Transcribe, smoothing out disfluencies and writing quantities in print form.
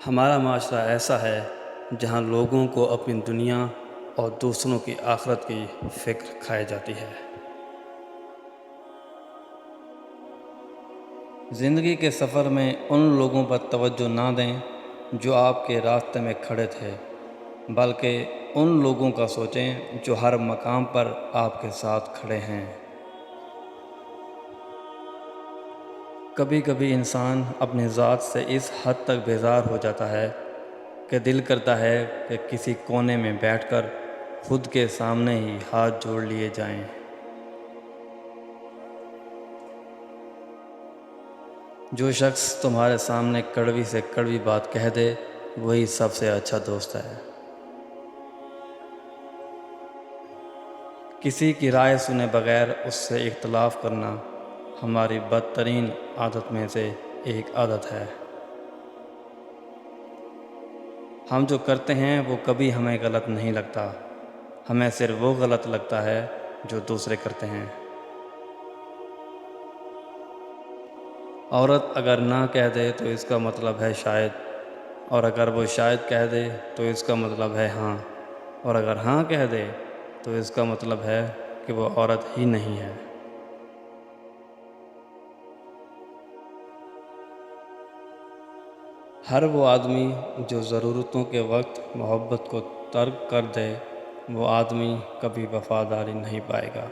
ہمارا معاشرہ ایسا ہے جہاں لوگوں کو اپنی دنیا اور دوسروں کی آخرت کی فکر کھائی جاتی ہے۔ زندگی کے سفر میں ان لوگوں پر توجہ نہ دیں جو آپ کے راستے میں کھڑے تھے، بلکہ ان لوگوں کا سوچیں جو ہر مقام پر آپ کے ساتھ کھڑے ہیں۔ کبھی کبھی انسان اپنی ذات سے اس حد تک بیزار ہو جاتا ہے کہ دل کرتا ہے کہ کسی کونے میں بیٹھ کر خود کے سامنے ہی ہاتھ جوڑ لیے جائیں۔ جو شخص تمہارے سامنے کڑوی سے کڑوی بات کہہ دے وہی سب سے اچھا دوست ہے۔ کسی کی رائے سنے بغیر اس سے اختلاف کرنا ہماری بدترین عادت میں سے ایک عادت ہے۔ ہم جو کرتے ہیں وہ کبھی ہمیں غلط نہیں لگتا، ہمیں صرف وہ غلط لگتا ہے جو دوسرے کرتے ہیں۔ عورت اگر نہ کہہ دے تو اس کا مطلب ہے شاید، اور اگر وہ شاید کہہ دے تو اس کا مطلب ہے ہاں، اور اگر ہاں کہہ دے تو اس کا مطلب ہے کہ وہ عورت ہی نہیں ہے۔ ہر وہ آدمی جو ضرورتوں کے وقت محبت کو ترک کر دے وہ آدمی کبھی وفاداری نہیں پائے گا۔